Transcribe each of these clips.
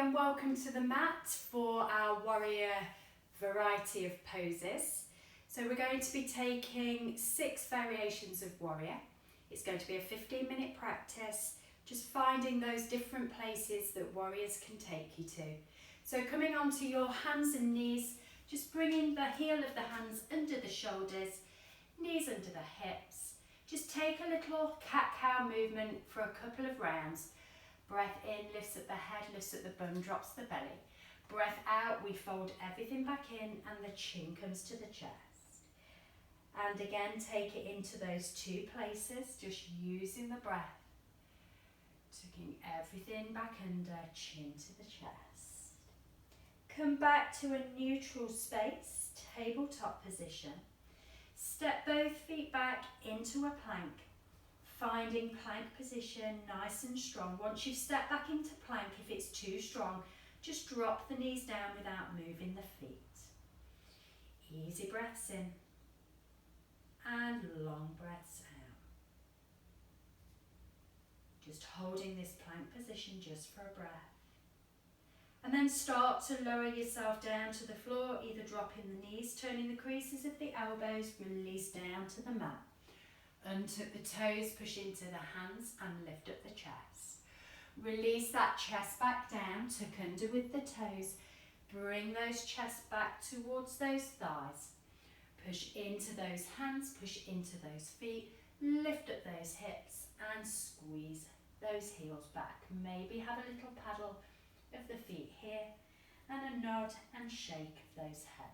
and welcome to the mat for our warrior variety of poses. So we're going to be taking 6 variations of warrior. It's going to be a 15-minute practice, just finding those different places that warriors can take you to. So coming onto your hands and knees, just bringing the heel of the hands under the shoulders, knees under the hips. Just take a little cat-cow movement for a couple of rounds. Breath in, lifts up the head, lifts up the bum, drops the belly. Breath out, we fold everything back in and the chin comes to the chest. And again, take it into those 2 places, just using the breath. Taking everything back under, chin to the chest. Come back to a neutral space, tabletop position. Step both feet back into a plank. Finding plank position nice and strong. Once you've stepped back into plank, if it's too strong, just drop the knees down without moving the feet. Easy breaths in and long breaths out. Just holding this plank position just for a breath. And then start to lower yourself down to the floor, either dropping the knees, turning the creases of the elbows, release down to the mat. Untuck the toes, push into the hands and lift up the chest. Release that chest back down, tuck under with the toes. Bring those chests back towards those thighs. Push into those hands, push into those feet. Lift up those hips and squeeze those heels back. Maybe have a little paddle of the feet here and a nod and shake of those heads.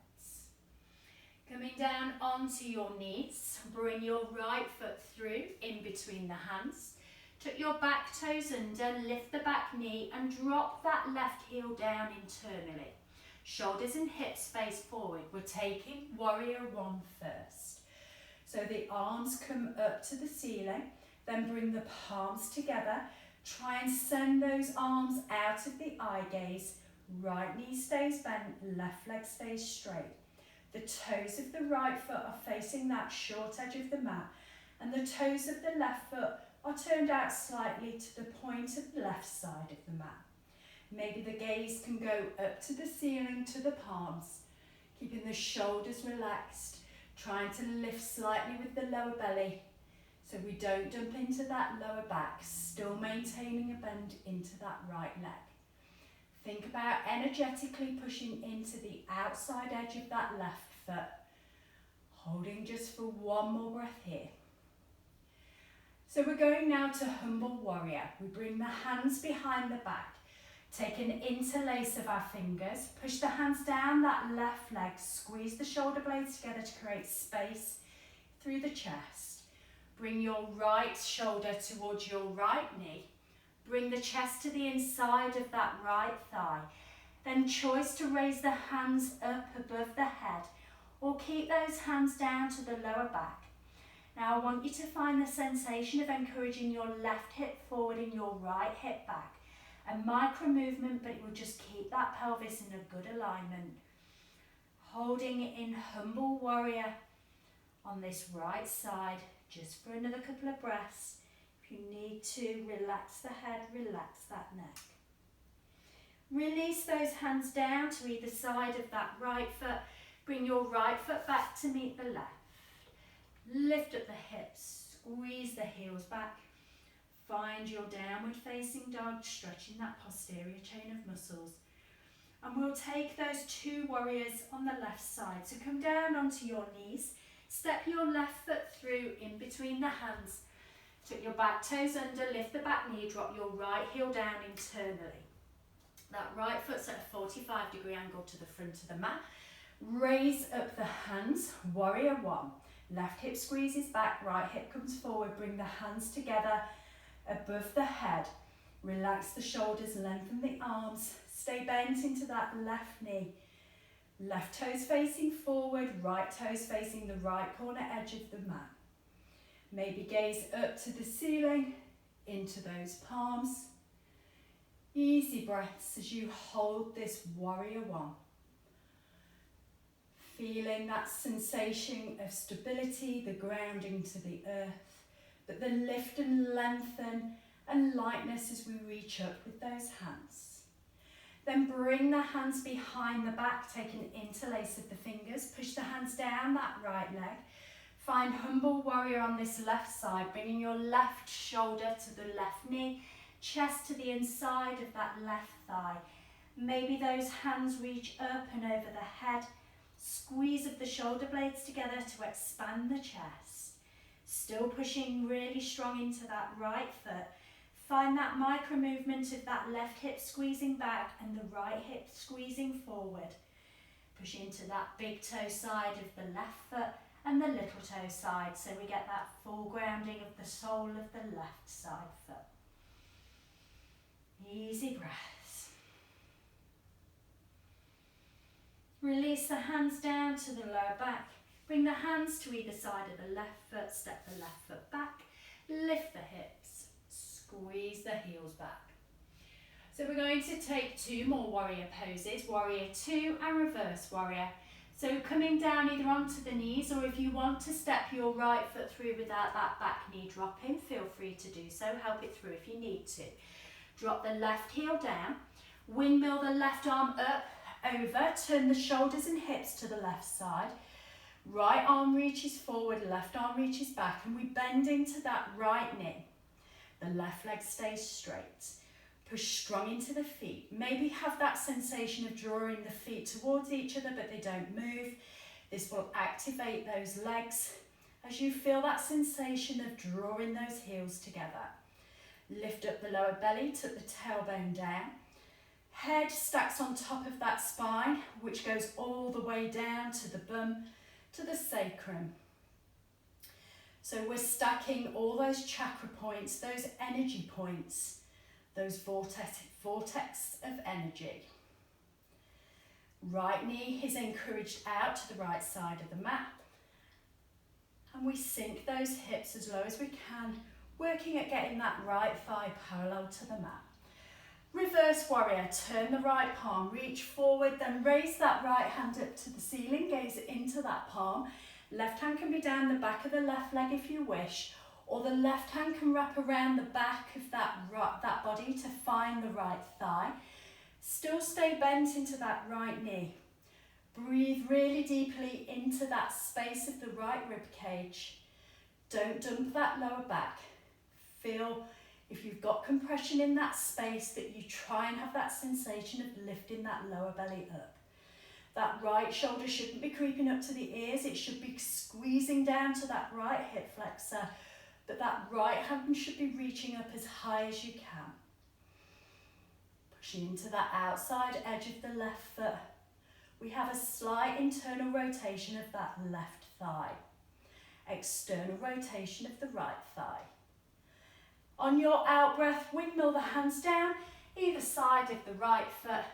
Coming down onto your knees, bring your right foot through in between the hands. Tuck your back toes under, lift the back knee and drop that left heel down internally. Shoulders and hips face forward. We're taking warrior 1 first. So the arms come up to the ceiling, then bring the palms together. Try and send those arms out of the eye gaze. Right knee stays bent, left leg stays straight. The toes of the right foot are facing that short edge of the mat, and the toes of the left foot are turned out slightly to the point of the left side of the mat. Maybe the gaze can go up to the ceiling to the palms, keeping the shoulders relaxed, trying to lift slightly with the lower belly so we don't dump into that lower back, still maintaining a bend into that right leg. Think about energetically pushing into the outside edge of that left foot. Holding just for 1 more breath here. So we're going now to humble warrior. We bring the hands behind the back. Take an interlace of our fingers. Push the hands down that left leg. Squeeze the shoulder blades together to create space through the chest. Bring your right shoulder towards your right knee. Bring the chest to the inside of that right thigh. Then choice to raise the hands up above the head or keep those hands down to the lower back. Now I want you to find the sensation of encouraging your left hip forward and your right hip back. A micro movement, but it will just keep that pelvis in a good alignment. Holding it in humble warrior on this right side, just for another couple of breaths. If you need to, relax the head, relax that neck. Release those hands down to either side of that right foot. Bring your right foot back to meet the left. Lift up the hips, squeeze the heels back. Find your downward facing dog, stretching that posterior chain of muscles. And we'll take those 2 warriors on the left side. So come down onto your knees. Step your left foot through in between the hands. Tuck your back toes under, lift the back knee, drop your right heel down internally. That right foot's at a 45-degree angle to the front of the mat. Raise up the hands, warrior 1. Left hip squeezes back, right hip comes forward. Bring the hands together above the head. Relax the shoulders, lengthen the arms. Stay bent into that left knee. Left toes facing forward, right toes facing the right corner edge of the mat. Maybe gaze up to the ceiling, into those palms. Easy breaths as you hold this warrior 1. Feeling that sensation of stability, the grounding to the earth, but the lift and lengthen and lightness as we reach up with those hands. Then bring the hands behind the back, take an interlace of the fingers, push the hands down that right leg. Find humble warrior on this left side, bringing your left shoulder to the left knee, chest to the inside of that left thigh. Maybe those hands reach up and over the head. Squeeze of the shoulder blades together to expand the chest. Still pushing really strong into that right foot. Find that micro movement of that left hip squeezing back and the right hip squeezing forward. Push into that big toe side of the left foot and the little toe side, so we get that full grounding of the sole of the left side foot. Easy breaths. Release the hands down to the lower back. Bring the hands to either side of the left foot, step the left foot back, lift the hips, squeeze the heels back. So we're going to take 2 more warrior poses, warrior 2 and reverse warrior. So coming down either onto the knees, or if you want to step your right foot through without that back knee dropping, feel free to do so, help it through if you need to. Drop the left heel down, windmill the left arm up, over, turn the shoulders and hips to the left side. Right arm reaches forward, left arm reaches back, and we bend into that right knee. The left leg stays straight. Push strong into the feet. Maybe have that sensation of drawing the feet towards each other, but they don't move. This will activate those legs as you feel that sensation of drawing those heels together. Lift up the lower belly, tuck the tailbone down. Head stacks on top of that spine, which goes all the way down to the bum, to the sacrum. So we're stacking all those chakra points, those energy points, those vortex of energy. Right knee is encouraged out to the right side of the mat. And we sink those hips as low as we can, working at getting that right thigh parallel to the mat. Reverse warrior, turn the right palm, reach forward, then raise that right hand up to the ceiling, gaze into that palm. Left hand can be down the back of the left leg if you wish, or the left hand can wrap around the back of that body to find the right thigh. Still stay bent into that right knee. Breathe really deeply into that space of the right rib cage. Don't dump that lower back. Feel, if you've got compression in that space, that you try and have that sensation of lifting that lower belly up. That right shoulder shouldn't be creeping up to the ears, it should be squeezing down to that right hip flexor, but that right hand should be reaching up as high as you can. Pushing into that outside edge of the left foot. We have a slight internal rotation of that left thigh. External rotation of the right thigh. On your out breath, windmill the hands down, either side of the right foot.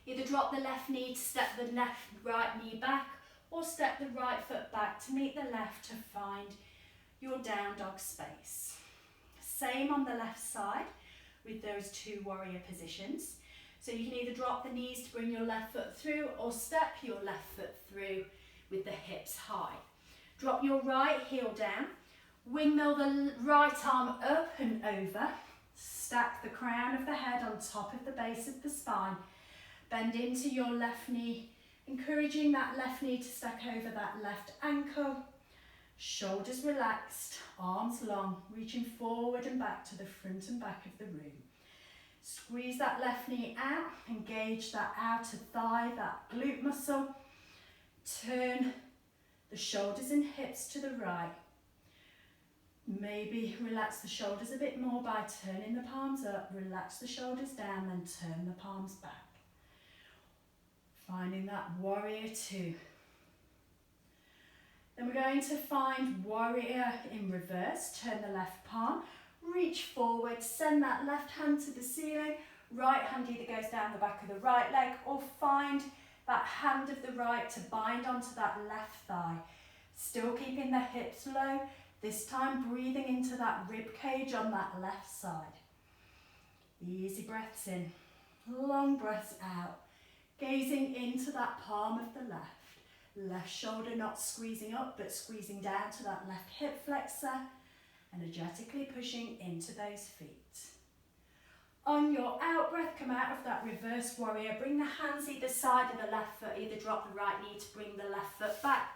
Either drop the left knee to step the right knee back, or step the right foot back to meet the left to find your down dog space. Same on the left side with those 2 warrior positions. So you can either drop the knees to bring your left foot through, or step your left foot through with the hips high. Drop your right heel down. Windmill the right arm up and over. Stack the crown of the head on top of the base of the spine. Bend into your left knee, encouraging that left knee to stack over that left ankle. Shoulders relaxed, arms long, reaching forward and back to the front and back of the room. Squeeze that left knee out, engage that outer thigh, that glute muscle. Turn the shoulders and hips to the right. Maybe relax the shoulders a bit more by turning the palms up, relax the shoulders down, then turn the palms back. Finding that warrior 2. Then we're going to find warrior in reverse. Turn the left palm, reach forward, send that left hand to the ceiling. Right hand either goes down the back of the right leg, or find that hand of the right to bind onto that left thigh. Still keeping the hips low, this time breathing into that rib cage on that left side. Easy breaths in, long breaths out. Gazing into that palm of the left. Left shoulder not squeezing up, but squeezing down to that left hip flexor. Energetically pushing into those feet. On your out breath, come out of that reverse warrior. Bring the hands either side of the left foot. Either drop the right knee to bring the left foot back,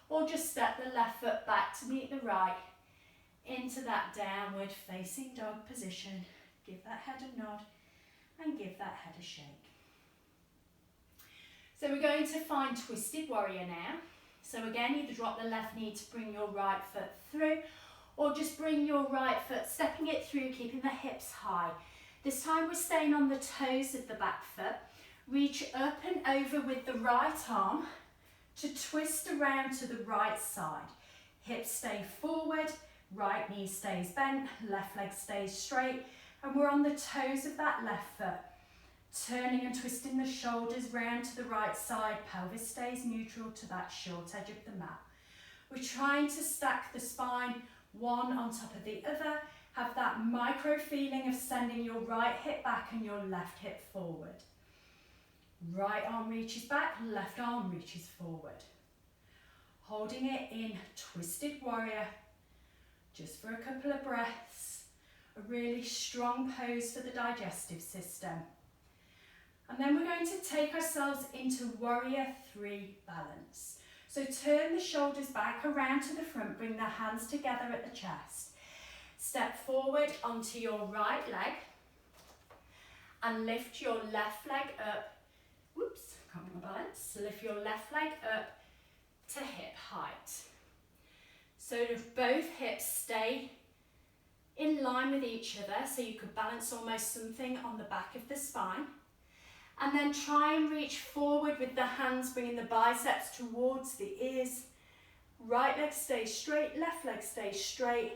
or just step the left foot back to meet the right into that downward facing dog position. Give that head a nod and give that head a shake. So we're going to find twisted warrior now. So again, either drop the left knee to bring your right foot through, or just bring your right foot, stepping it through, keeping the hips high. This time we're staying on the toes of the back foot. Reach up and over with the right arm to twist around to the right side. Hips stay forward, right knee stays bent, left leg stays straight, and we're on the toes of that left foot. Turning and twisting the shoulders round to the right side, pelvis stays neutral to that short edge of the mat. We're trying to stack the spine one on top of the other. Have that micro feeling of sending your right hip back and your left hip forward. Right arm reaches back, left arm reaches forward. Holding it in twisted warrior, just for a couple of breaths. A really strong pose for the digestive system. And then we're going to take ourselves into warrior 3 balance. So turn the shoulders back around to the front, bring the hands together at the chest. Step forward onto your right leg and lift your left leg up. Whoops, can't get my balance. Lift your left leg up to hip height. So if both hips stay in line with each other, so you could balance almost something on the back of the spine. And then try and reach forward with the hands, bringing the biceps towards the ears. Right leg stays straight, left leg stays straight.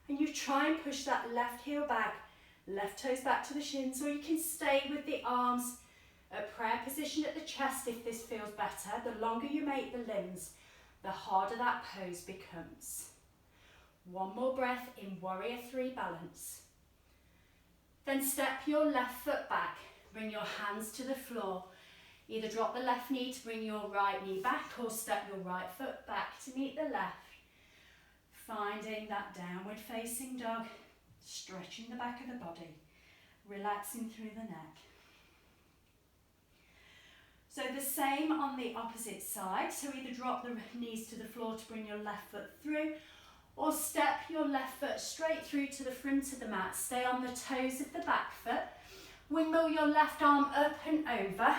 And you try and push that left heel back, left toes back to the shins, or you can stay with the arms at prayer position at the chest if this feels better. The longer you make the limbs, the harder that pose becomes. One more breath in warrior 3 balance. Then step your left foot back. Bring your hands to the floor. Either drop the left knee to bring your right knee back, or step your right foot back to meet the left. Finding that downward facing dog, stretching the back of the body, relaxing through the neck. So the same on the opposite side. So either drop the knees to the floor to bring your left foot through, or step your left foot straight through to the front of the mat. Stay on the toes of the back foot. Windmill your left arm up and over,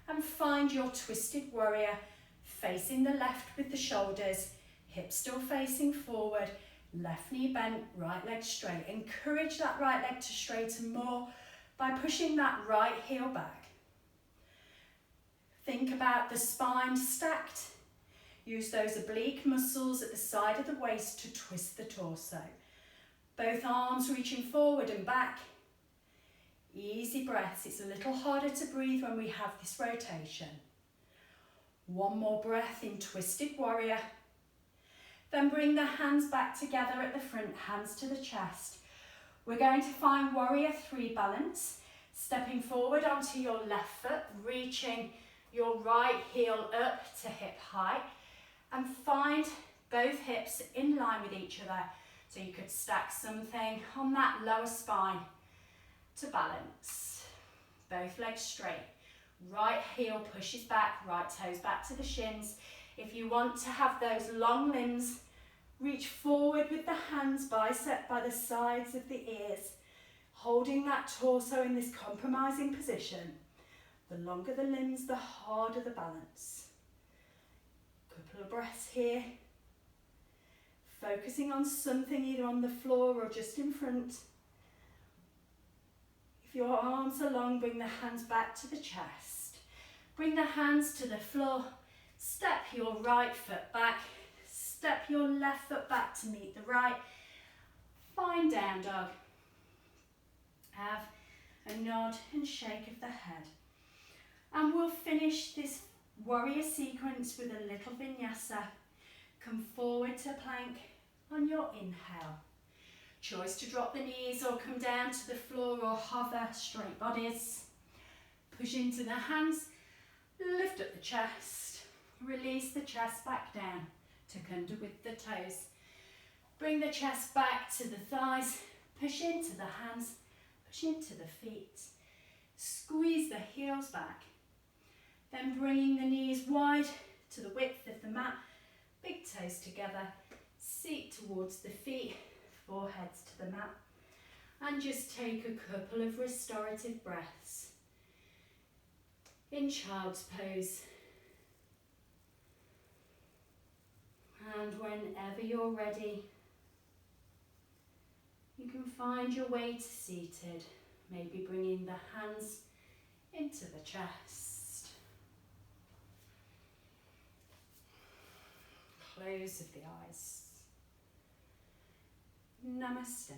and find your twisted warrior, facing the left with the shoulders, hips still facing forward, left knee bent, right leg straight. Encourage that right leg to straighten more by pushing that right heel back. Think about the spine stacked. Use those oblique muscles at the side of the waist to twist the torso. Both arms reaching forward and back. Easy breaths. It's a little harder to breathe when we have this rotation. One more breath in twisted warrior. Then bring the hands back together at the front, hands to the chest. We're going to find warrior 3 balance. Stepping forward onto your left foot, reaching your right heel up to hip height, and find both hips in line with each other. So you could stack something on that lower spine to balance. Both legs straight. Right heel pushes back, right toes back to the shins. If you want to have those long limbs, reach forward with the hands, bicep by the sides of the ears, holding that torso in this compromising position. The longer the limbs, the harder the balance. Couple of breaths here. Focusing on something either on the floor or just in front. If your arms are long, bring the hands back to the chest. Bring the hands to the floor. Step your right foot back. Step your left foot back to meet the right. Find down dog. Have a nod and shake of the head. And we'll finish this warrior sequence with a little vinyasa. Come forward to plank on your inhale. Choice to drop the knees or come down to the floor or hover, straight bodies. Push into the hands, lift up the chest. Release the chest back down, tuck under with the toes. Bring the chest back to the thighs, push into the hands, push into the feet. Squeeze the heels back. Then bringing the knees wide to the width of the mat. Big toes together. Seat towards the feet. Foreheads to the mat. And just take a couple of restorative breaths in child's pose. And whenever you're ready, you can find your way to seated, maybe bringing the hands into the chest. Close of the eyes. Namaste.